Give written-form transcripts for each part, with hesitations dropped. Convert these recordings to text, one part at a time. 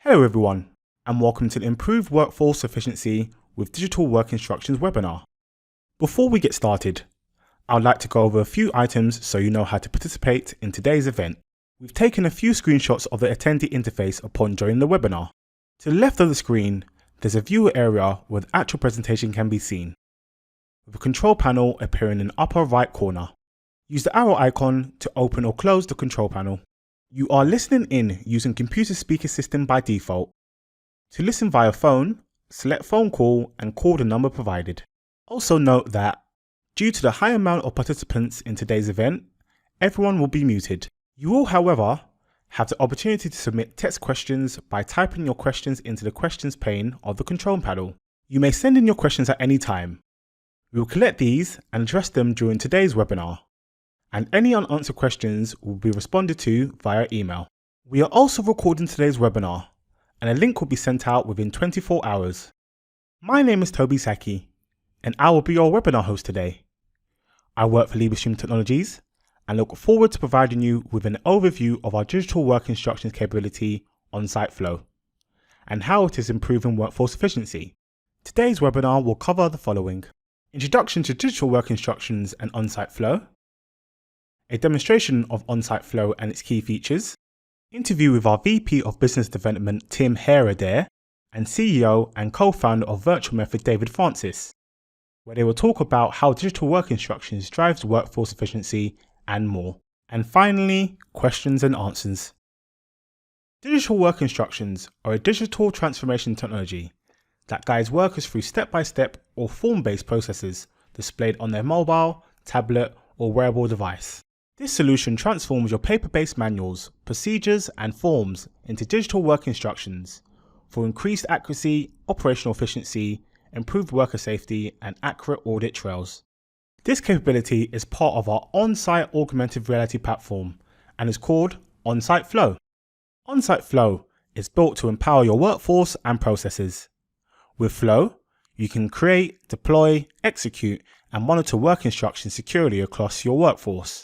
Hello everyone, and welcome to the Improved Workforce Efficiency with Digital Work Instructions webinar. Before we get started, I would like to go over a few items so you know how to participate in today's event. We've taken a few screenshots of the attendee interface upon joining the webinar. To the left of the screen, there's a viewer area where the actual presentation can be seen, with a control panel appearing in the upper right corner. Use the arrow icon to open or close the control panel. You are listening in using computer speaker system by default. To listen via phone, select phone call and call the number provided. Also note that, due to the high amount of participants in today's event, everyone will be muted. You will, however, have the opportunity to submit text questions by typing your questions into the questions pane of the control panel. You may send in your questions at any time. We will collect these and address them during today's webinar, and any unanswered questions will be responded to via email. We are also recording today's webinar, and a link will be sent out within 24 hours. My name is Toby Saki, and I will be your webinar host today. I work for Librestream Technologies and look forward to providing you with an overview of our digital work instructions capability, Onsight Flow, and how it is improving workforce efficiency. Today's webinar will cover the following: introduction to digital work instructions and Onsight Flow, a demonstration of Onsight Flow and its key features, interview with our VP of Business Development Tim Heradair and CEO and co-founder of Virtual Method David Francis, where they will talk about how digital work instructions drives workforce efficiency and more. And finally, questions and answers. Digital work instructions are a digital transformation technology that guides workers through step-by-step or form-based processes displayed on their mobile, tablet or wearable device. This solution transforms your paper-based manuals, procedures and forms into digital work instructions for increased accuracy, operational efficiency, improved worker safety and accurate audit trails. This capability is part of our on-site augmented reality platform and is called Onsight Flow. Onsight Flow is built to empower your workforce and processes. With Flow, you can create, deploy, execute and monitor work instructions securely across your workforce.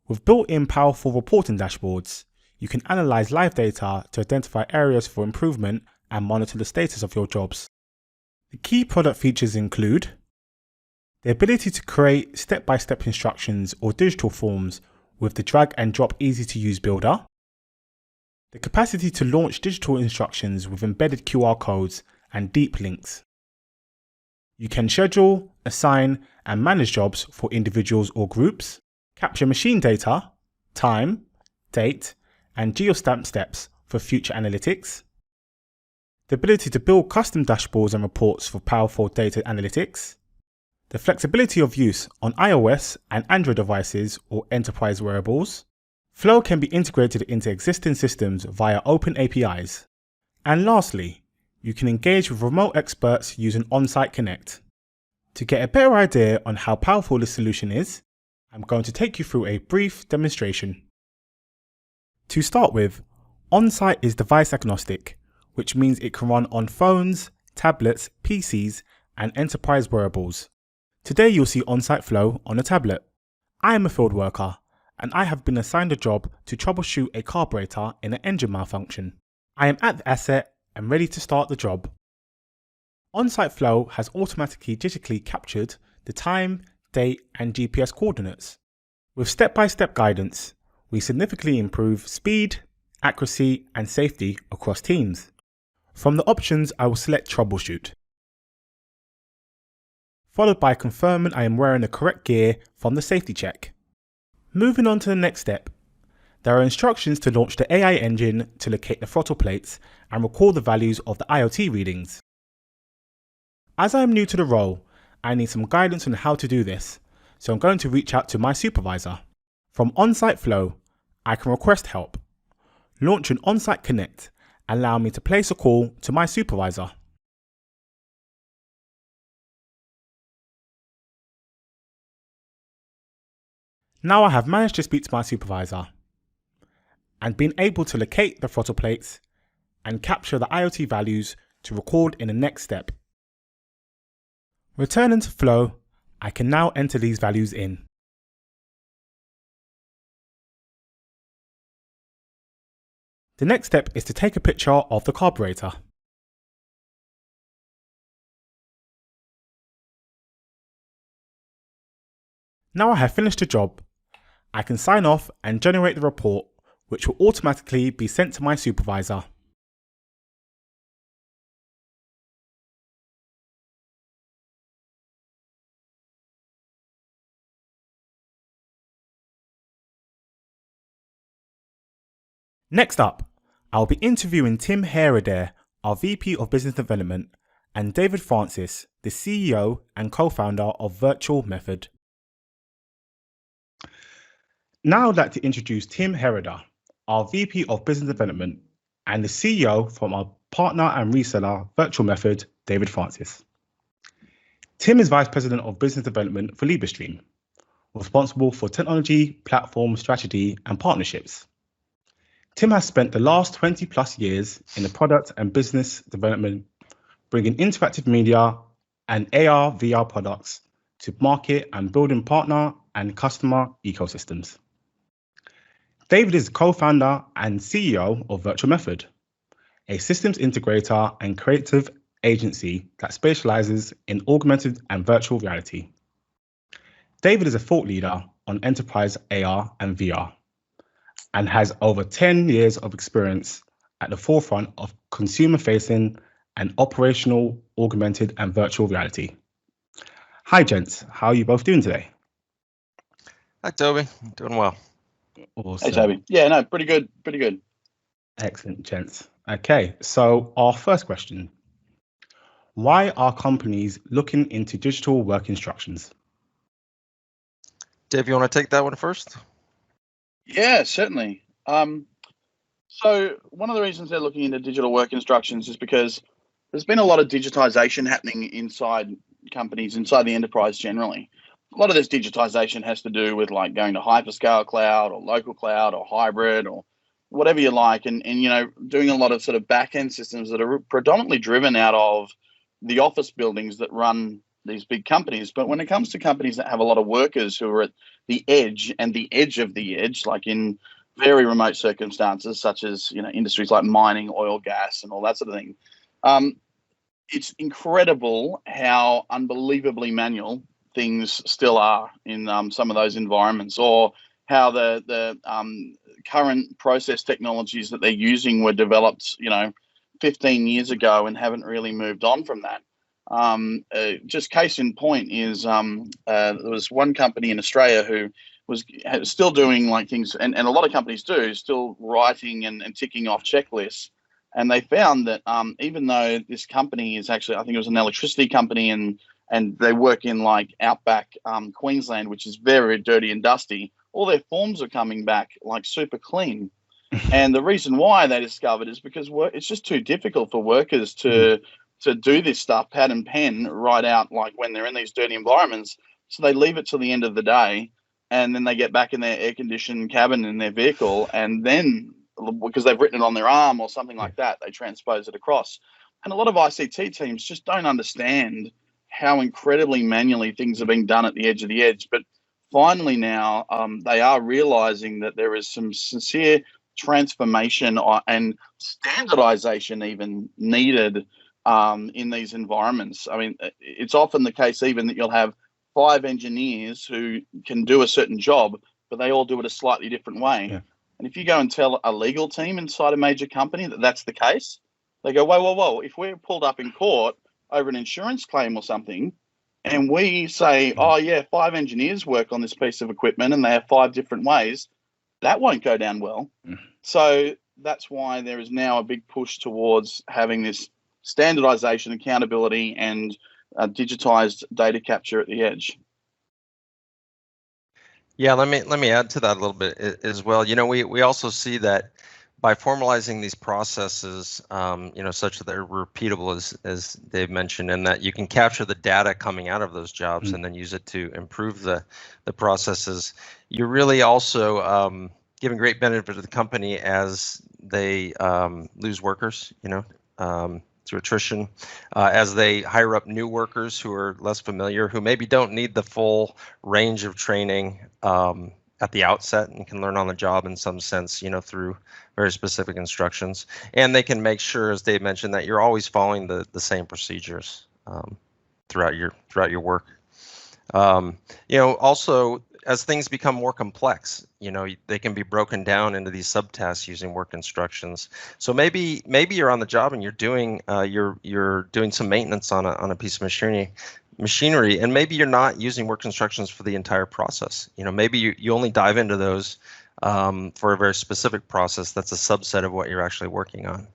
With built-in powerful reporting dashboards, you can analyze live data to identify areas for improvement and monitor the status of your jobs. The key product features include the ability to create step-by-step instructions or digital forms with the drag and drop easy-to-use builder, the capacity to launch digital instructions with embedded QR codes and deep links. You can schedule, assign, and manage jobs for individuals or groups, capture machine data, time, date, and geostamp steps for future analytics, the ability to build custom dashboards and reports for powerful data analytics, the flexibility of use on iOS and Android devices or enterprise wearables. Flow can be integrated into existing systems via open APIs. And lastly, you can engage with remote experts using Onsight Connect. To get a better idea on how powerful this solution is, I'm going to take you through a brief demonstration. To start with, Onsight is device agnostic, which means it can run on phones, tablets, PCs, and enterprise wearables. Today you'll see Onsight Flow on a tablet. I am a field worker, and I have been assigned a job to troubleshoot a carburetor in an engine malfunction. I am at the asset and ready to start the job. Onsight Flow has automatically digitally captured the time, date, and GPS coordinates. With step-by-step guidance, we significantly improve speed, accuracy, and safety across teams. From the options, I will select Troubleshoot, followed by confirming I am wearing the correct gear from the safety check. Moving on to the next step, there are instructions to launch the AI engine to locate the throttle plates and record the values of the IoT readings. As I am new to the role, I need some guidance on how to do this, so I'm going to reach out to my supervisor. From Onsight Flow, I can request help. Launch an Onsight Connect and allow me to place a call to my supervisor. Now I have managed to speak to my supervisor and been able to locate the throttle plates and capture the IoT values to record in the next step. Returning to Flow, I can now enter these values in. The next step is to take a picture of the carburetor. Now I have finished the job, I can sign off and generate the report, which will automatically be sent to my supervisor. Next up, I'll be interviewing Tim Heradair, our VP of Business Development, and David Francis, the CEO and co-founder of Virtual Method. Now I'd like to introduce Tim Heradair, our VP of Business Development, and the CEO from our partner and reseller, Virtual Method, David Francis. Tim is Vice President of Business Development for Librestream, responsible for technology, platform, strategy, and partnerships. Tim has spent the last 20 plus years in the product and business development, bringing interactive media and AR, VR products to market and building partner and customer ecosystems. David is co-founder and CEO of Virtual Method, a systems integrator and creative agency that specializes in augmented and virtual reality. David is a thought leader on enterprise AR and VR and has over 10 years of experience at the forefront of consumer-facing and operational augmented and virtual reality. Hi, gents. How are you both doing today? Hi, Toby. Doing well. Awesome. Hey, Toby. Yeah, no, pretty good. Excellent, gents. Okay, so our first question. Why are companies looking into digital work instructions? Dave, you want to take that one first? Yeah, certainly. So one of the reasons they're looking into digital work instructions is because there's been a lot of digitization happening inside companies, inside the enterprise generally. A lot of this digitization has to do with like going to hyperscale cloud or local cloud or hybrid or whatever you like, and doing a lot of sort of back-end systems that are predominantly driven out of the office buildings that run these big companies. But when it comes to companies that have a lot of workers who are at the edge and the edge of the edge, like in very remote circumstances, such as industries like mining, oil, gas, and all that sort of thing, it's incredible how unbelievably manual things still are in some of those environments, or how the current process technologies that they're using were developed 15 years ago and haven't really moved on from that. Just case in point is there was one company in Australia who was still doing like things, and a lot of companies do, still writing and ticking off checklists. And they found that even though this company is actually, I think it was an electricity company, and they work in like outback Queensland, which is very dirty and dusty, all their forms are coming back like super clean. And the reason why they discovered is because it's just too difficult for workers to do this stuff, pad and pen, right out like when they're in these dirty environments. So they leave it till the end of the day, and then they get back in their air-conditioned cabin in their vehicle, and then because they've written it on their arm or something like that, they transpose it across. And a lot of ICT teams just don't understand how incredibly manually things are being done at the edge of the edge. But finally now they are realizing that there is some sincere transformation and standardization even needed in these environments. I mean, it's often the case even that you'll have 5 engineers who can do a certain job, but they all do it a slightly different way. Yeah. And if you go and tell a legal team inside a major company that that's the case, they go, whoa, if we're pulled up in court over an insurance claim or something, and we say, oh yeah, 5 engineers work on this piece of equipment and they have 5 different ways, that won't go down well. So that's why there is now a big push towards having this standardization, accountability, and digitized data capture at the edge. Yeah, let me add to that a little bit as well. We also see that by formalizing these processes, such that they're repeatable, as Dave mentioned, and that you can capture the data coming out of those jobs and then use it to improve the processes. You're really also giving great benefit to the company as they lose workers, through attrition, as they hire up new workers who are less familiar, who maybe don't need the full range of training at the outset and can learn on the job in some sense, through very specific instructions. And they can make sure, as Dave mentioned, that you're always following the same procedures throughout your work. Also, as things become more complex, they can be broken down into these subtasks using work instructions. So maybe you're on the job and you're doing some maintenance on a piece of machinery, and maybe you're not using work instructions for the entire process. Maybe you only dive into those for a very specific process that's a subset of what you're actually working on,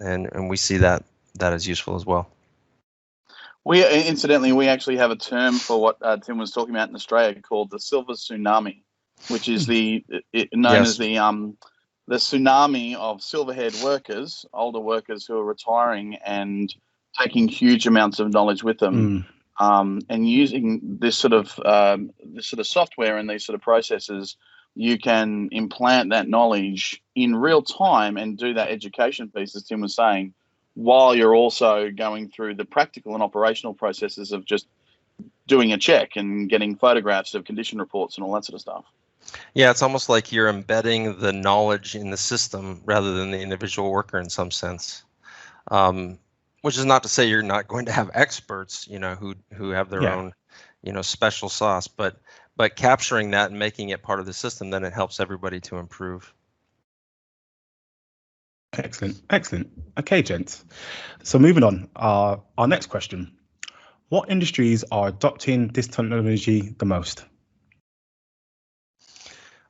and we see that as useful as well. We actually have a term for what Tim was talking about in Australia called the silver tsunami, which is known as the tsunami of silver-haired workers, older workers who are retiring and taking huge amounts of knowledge with them, and using this sort of software and these sort of processes. You can implant that knowledge in real time and do that education piece, as Tim was saying, while you're also going through the practical and operational processes of just doing a check and getting photographs of condition reports and all that sort of stuff. Yeah, it's almost like you're embedding the knowledge in the system rather than the individual worker in some sense. Which is not to say you're not going to have experts, who have their own, special sauce, but capturing that and making it part of the system, then it helps everybody to improve. Excellent. Okay, gents. So moving on, our next question. What industries are adopting this technology the most?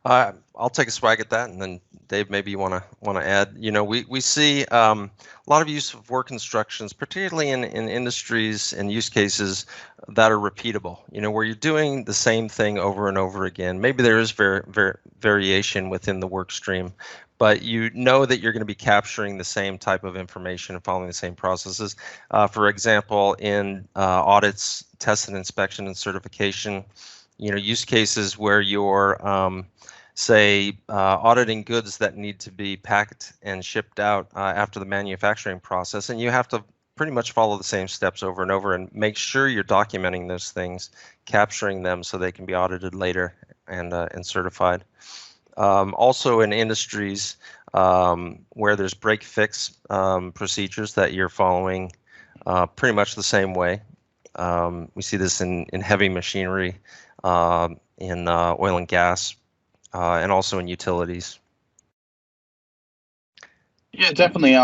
I'll take a swag at that, and then Dave, maybe you want to add. We see a lot of use of work instructions, particularly in industries and use cases that are repeatable. Where you're doing the same thing over and over again. Maybe there is variation within the work stream, but you know that you're going to be capturing the same type of information and following the same processes. For example, in audits, test and inspection and certification, use cases where you're auditing goods that need to be packed and shipped out after the manufacturing process, and you have to pretty much follow the same steps over and over and make sure you're documenting those things, capturing them so they can be audited later and certified. Also in industries where there's break-fix procedures that you're following pretty much the same way. We see this in heavy machinery, in oil and gas, and also in utilities. Yeah, definitely.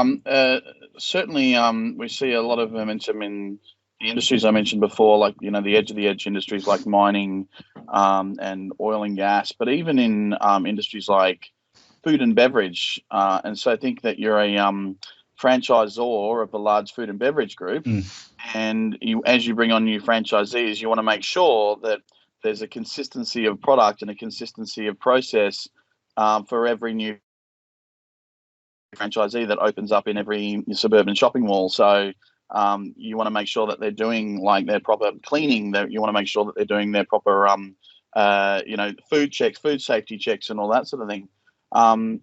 Certainly, we see a lot of momentum in the industries I mentioned before, like the edge industries like mining and oil and gas, but even in industries like food and beverage. And so I think that you're a franchisor of a large food and beverage group, and as you bring on new franchisees, you want to make sure that there's a consistency of product and a consistency of process for every new franchisee that opens up in every suburban shopping mall. So you want to make sure that they're doing their proper cleaning. That you want to make sure that they're doing their proper food checks, food safety checks, and all that sort of thing. And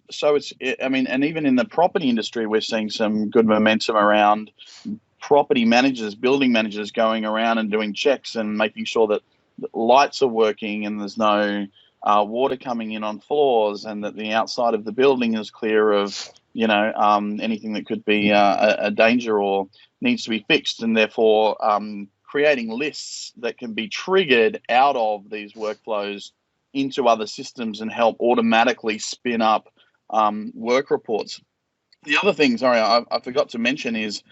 even in the property industry, we're seeing some good momentum around property managers, building managers going around and doing checks and making sure that the lights are working and there's no water coming in on floors, and that the outside of the building is clear of anything that could be a danger or needs to be fixed, and therefore creating lists that can be triggered out of these workflows into other systems and help automatically spin up work reports. The other thing, sorry, I forgot to mention is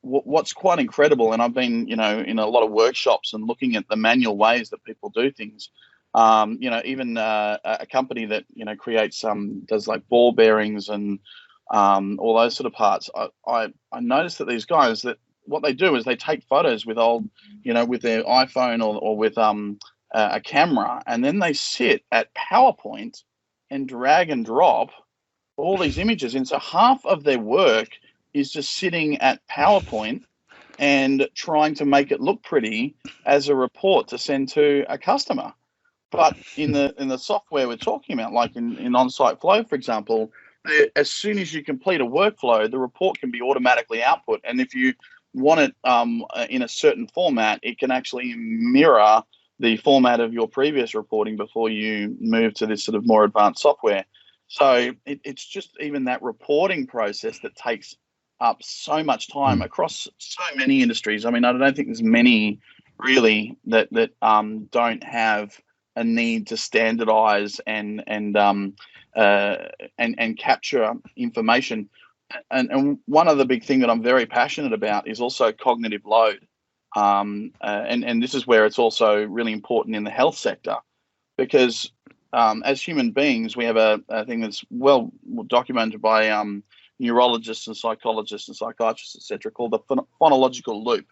what's quite incredible, and I've been, in a lot of workshops and looking at the manual ways that people do things. Even a company that creates does like ball bearings and all those sort of parts. I noticed that these guys, that what they do is they take photos with with their iPhone or with a camera, and then they sit at PowerPoint and drag and drop all these images in. So half of their work is just sitting at PowerPoint and trying to make it look pretty as a report to send to a customer. But in the software we're talking about, like in Onsight Flow, for example, as soon as you complete a workflow, the report can be automatically output. And if you want it in a certain format, it can actually mirror the format of your previous reporting before you move to this sort of more advanced software. So it's just even that reporting process that takes up so much time across so many industries. I mean, I don't think there's many really that don't have a need to standardize and capture information. And one other big thing that I'm very passionate about is also cognitive load. And this is where it's also really important in the health sector, because as human beings, we have a thing that's well documented by neurologists and psychologists and psychiatrists, etc., called the phonological loop.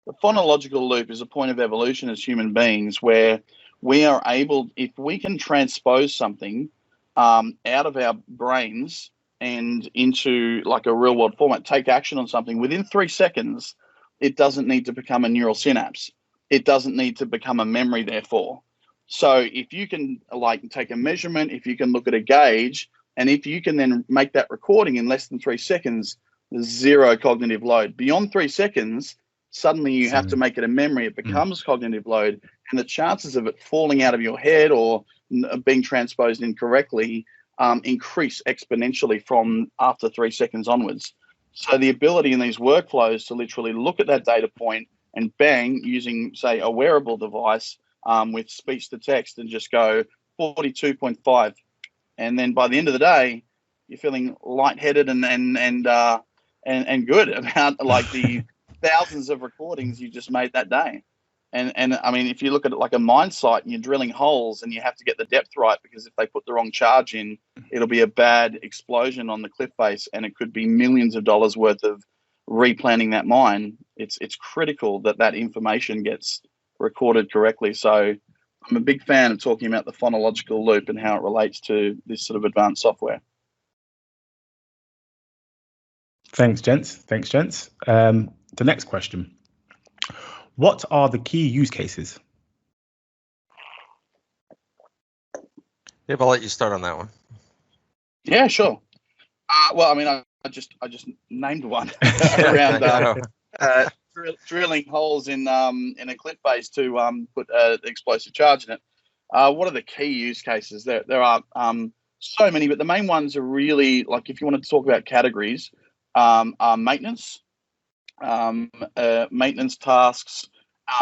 The phonological loop is a point of evolution as human beings where we are able, if we can transpose something out of our brains and into like a real world format, take action on something within 3 seconds, it doesn't need to become a neural synapse. It doesn't need to become a memory, therefore. So if you can like take a measurement, if you can look at a gauge, and if you can then make that recording in less than 3 seconds, there's zero cognitive load. Beyond 3 seconds, suddenly you have to make it a memory. It becomes cognitive load, and the chances of it falling out of your head or being transposed incorrectly increase exponentially from after 3 seconds onwards. So the ability in these workflows to literally look at that data point and bang, using, say, a wearable device with speech to text and just go 42.5. And then by the end of the day, you're feeling lightheaded and good about like the thousands of recordings you just made that day. And I mean, if you look at it like a mine site and you're drilling holes and you have to get the depth right, because if they put the wrong charge in, it'll be a bad explosion on the cliff face, and it could be millions of dollars worth of replanning that mine. It's critical that that information gets recorded correctly. So I'm a big fan of talking about the phonological loop and how it relates to this sort of advanced software. Thanks, gents. The next question. What are the key use cases? Dave, I'll let you start on that one. Yeah, sure. Well, I mean, I just named one around drilling holes in a cliff face to put explosive charge in it. What are the key use cases? There are so many, but the main ones are really, like, if you wanted to talk about categories, are maintenance, maintenance tasks,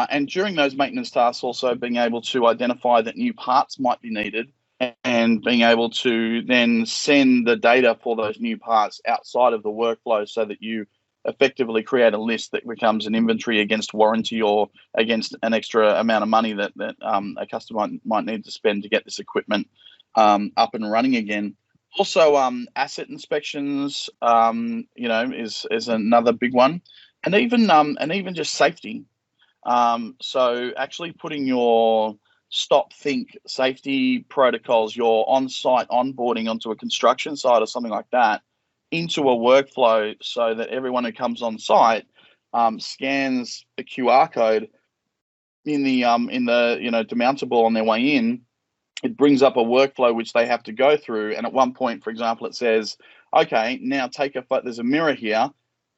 and during those maintenance tasks also being able to identify that new parts might be needed and being able to then send the data for those new parts outside of the workflow so that you effectively create a list that becomes an inventory against warranty or against an extra amount of money that a customer might need to spend to get this equipment up and running again. Also, asset inspections, is another big one, and even just safety. So actually putting your stop, think safety protocols, your on-site onboarding onto a construction site or something like that into a workflow so that everyone who comes on site scans the QR code in the demountable on their way in. It brings up a workflow which they have to go through. And at one point, for example, it says, okay, now take a photo. There's a mirror here.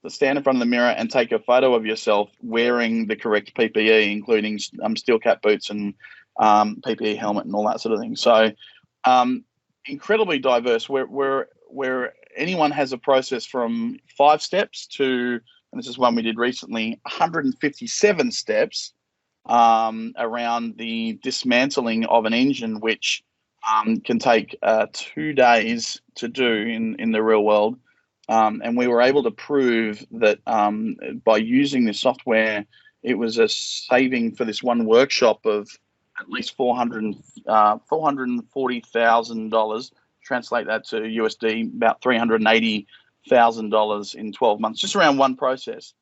Stand in front of the mirror and take a photo of yourself wearing the correct PPE, including steel cap boots and PPE helmet and all that sort of thing. So incredibly diverse, where anyone has a process from 5 steps to, and this is one we did recently, 157 steps around the dismantling of an engine, which can take 2 days to do in the real world. And we were able to prove that by using this software, it was a saving for this one workshop of at least $440,000. Translate that to USD, about $380,000 in 12 months, just around one process.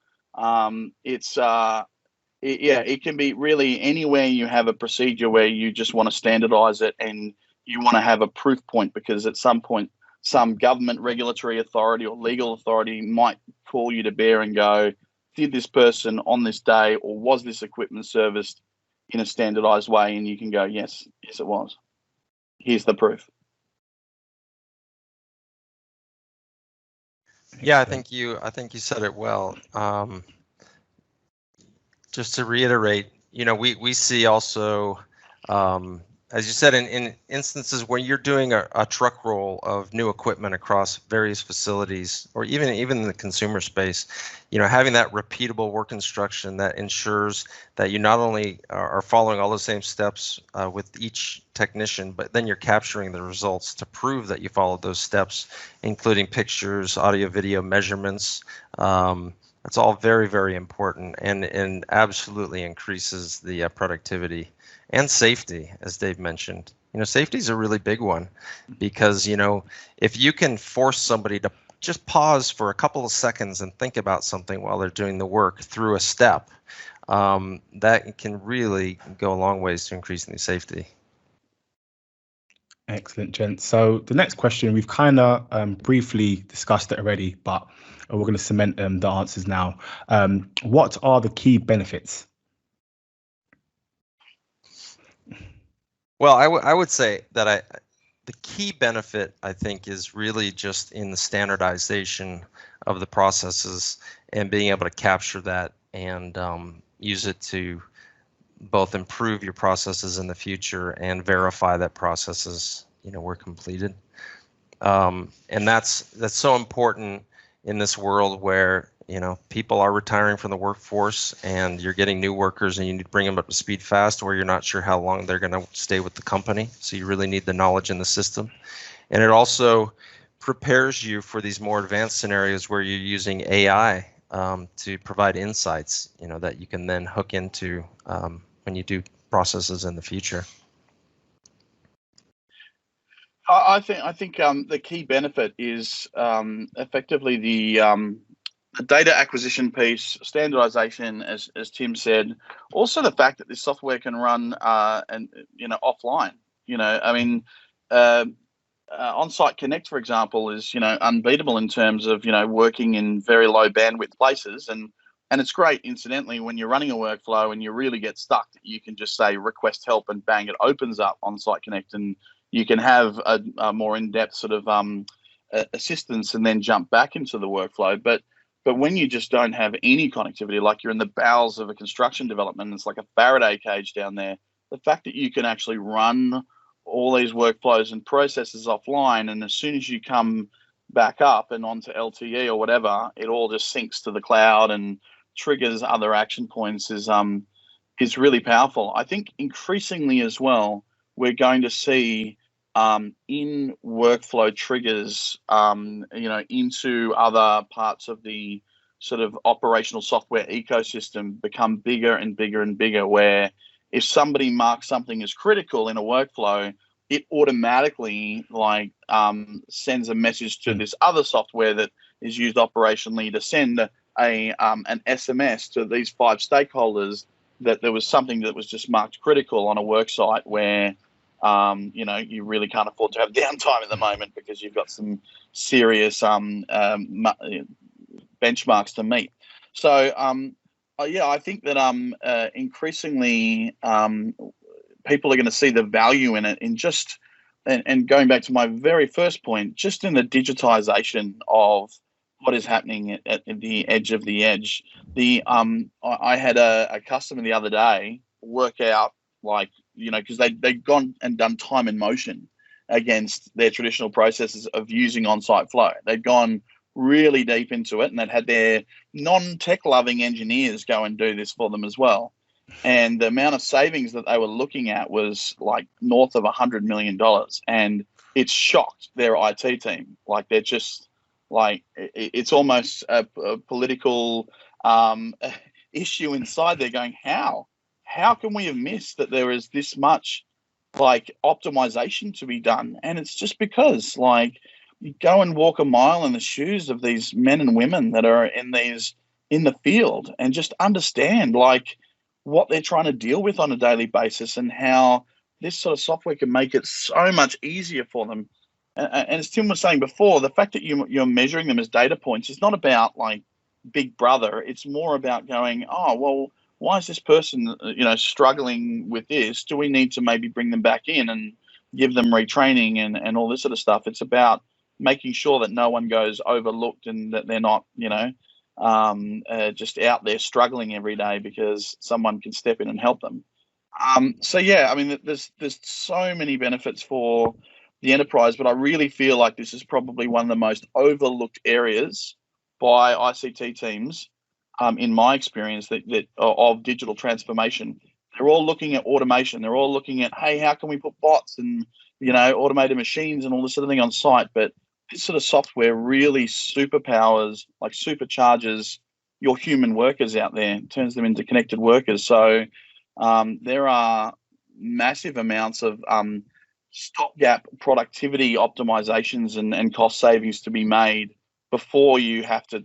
It can be really anywhere you have a procedure where you just want to standardize it and you want to have a proof point, because at some point, some government regulatory authority or legal authority might call you to bear and go, did this person on this day, or was this equipment serviced in a standardized way? And you can go, yes, it was. Here's the proof. Yeah, I think you said it well. Just to reiterate, we see also, as you said, in instances where you're doing a truck roll of new equipment across various facilities, or even in the consumer space, having that repeatable work instruction that ensures that you not only are following all the same steps with each technician, but then you're capturing the results to prove that you followed those steps, including pictures, audio, video, measurements. That's all very, very important, and absolutely increases the productivity and safety, as Dave mentioned. Safety is a really big one, because if you can force somebody to just pause for a couple of seconds and think about something while they're doing the work through a step, that can really go a long ways to increasing the safety. Excellent, gents. So the next question, we've kind of briefly discussed it already, but we're going to cement the answers now. What are the key benefits? Well, I would say that the key benefit, I think, is really just in the standardization of the processes and being able to capture that and use it to both improve your processes in the future and verify that processes were completed. And that's so important in this world where people are retiring from the workforce, and you're getting new workers, and you need to bring them up to speed fast, or you're not sure how long they're going to stay with the company. So you really need the knowledge in the system. And it also prepares you for these more advanced scenarios where you're using AI to provide insights, that you can then hook into when you do processes in the future. I think the key benefit is effectively the data acquisition piece, standardization, as Tim said. Also, the fact that this software can run offline. Onsight Connect, for example, is unbeatable in terms of working in very low bandwidth places, and it's great, incidentally, when you're running a workflow and you really get stuck, you can just say request help, and bang, it opens up Onsight Connect, and you can have a more in-depth sort of assistance and then jump back into the workflow. But when you just don't have any connectivity, like you're in the bowels of a construction development, it's like a Faraday cage down there, the fact that you can actually run all these workflows and processes offline, and as soon as you come back up and onto LTE or whatever, it all just syncs to the cloud and triggers other action points is really powerful. I think increasingly as well, we're going to see in workflow triggers, into other parts of the sort of operational software ecosystem become bigger and bigger and bigger, where if somebody marks something as critical in a workflow, it automatically sends a message to this other software that is used operationally to send an SMS to these 5 stakeholders that there was something that was just marked critical on a work site where you really can't afford to have downtime at the moment because you've got some serious benchmarks to meet. So I think that increasingly people are going to see the value in it, in just and going back to my very first point, just in the digitization of what is happening at the edge of the edge. I had a customer the other day work out, because they'd gone and done time and motion against their traditional processes of using Onsight Flow. They'd gone really deep into it, and they'd had their non-tech loving engineers go and do this for them as well. And the amount of savings that they were looking at was like north of $100 million. And it shocked their IT team. They're just it's almost a political issue inside. They're going, how can we have missed that there is this much optimization to be done? And it's just because you go and walk a mile in the shoes of these men and women that are in the field, and just understand what they're trying to deal with on a daily basis, and how this sort of software can make it so much easier for them. And as Tim was saying before, the fact that you're measuring them as data points is not about Big Brother. It's more about going, oh, well, why is this person, struggling with this? Do we need to maybe bring them back in and give them retraining and all this sort of stuff? It's about making sure that no one goes overlooked, and that they're not, just out there struggling every day because someone can step in and help them. So yeah, I mean, there's so many benefits for the enterprise, but I really feel like this is probably one of the most overlooked areas by ICT teams, in my experience, that of digital transformation. They're all looking at automation. They're all looking at, hey, how can we put bots and automated machines and all this sort of thing on site? But this sort of software really superpowers, like supercharges your human workers out there, turns them into connected workers. So there are massive amounts of stopgap productivity optimizations and cost savings to be made before you have to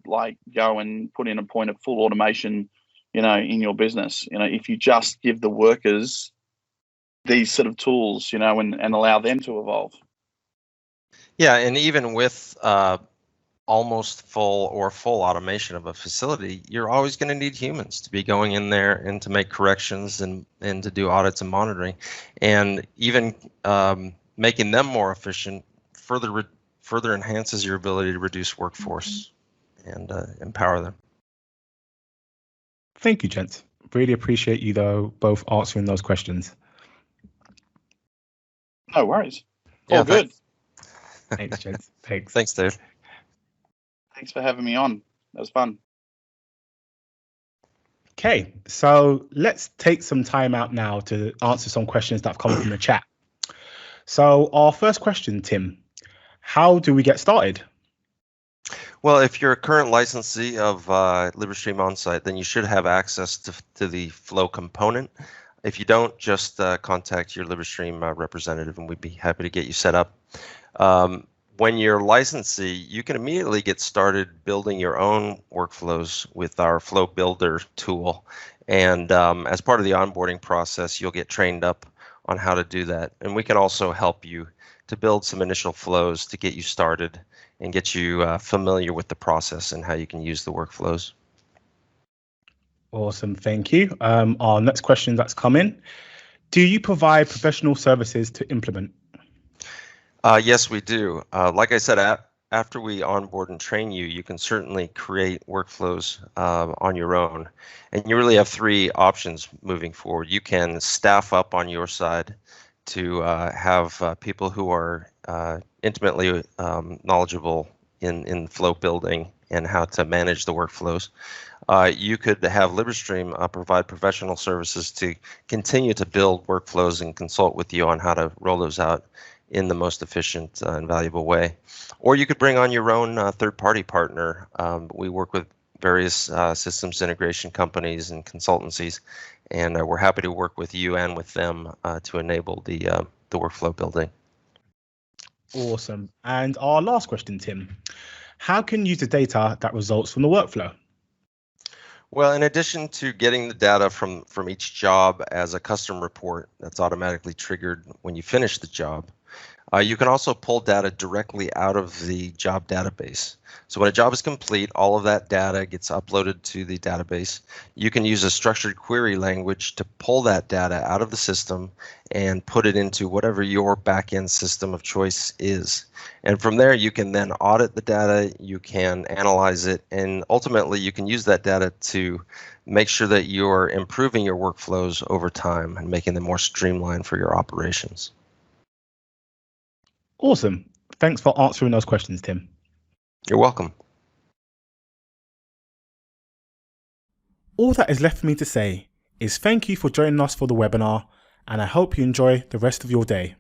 go and put in a point of full automation, in your business. If you just give the workers these sort of tools, and allow them to evolve. Yeah, and even with almost full or full automation of a facility, you're always going to need humans to be going in there and to make corrections and to do audits and monitoring, and even making them more efficient further enhances your ability to reduce workforce and empower them. Thank you, gents. Really appreciate you both answering those questions. No worries. All good. Thanks, gents. Thanks. Thanks, Dave. Thanks for having me on. That was fun. Okay, so let's take some time out now to answer some questions that have come from the chat. So our first question, Tim, how do we get started? Well, if you're a current licensee of Librestream Onsight, then you should have access to the Flow component. If you don't, just contact your Librestream representative and we'd be happy to get you set up. When you're licensee, you can immediately get started building your own workflows with our Flow Builder tool. And as part of the onboarding process, you'll get trained up on how to do that. And we can also help you to build some initial flows to get you started and get you familiar with the process and how you can use the workflows. Awesome, thank you. Our next question that's come in, do you provide professional services to implement? Yes, we do. Like I said, after we onboard and train you, you can certainly create workflows on your own. And you really have three options moving forward. You can staff up on your side to have people who are intimately knowledgeable in flow building and how to manage the workflows. You could have Librestream provide professional services to continue to build workflows and consult with you on how to roll those out in the most efficient and valuable way. Or you could bring on your own third-party partner. We work with various systems integration companies and consultancies, and we're happy to work with you and with them to enable the workflow building. Awesome. And our last question, Tim, how can you use the data that results from the workflow? Well, in addition to getting the data from each job as a custom report that's automatically triggered when you finish the job, you can also pull data directly out of the job database. So when a job is complete, all of that data gets uploaded to the database. You can use a structured query language to pull that data out of the system and put it into whatever your backend system of choice is. And from there, you can then audit the data, you can analyze it, and ultimately you can use that data to make sure that you're improving your workflows over time and making them more streamlined for your operations. Awesome. Thanks for answering those questions, Tim. You're welcome. All that is left for me to say is thank you for joining us for the webinar, and I hope you enjoy the rest of your day.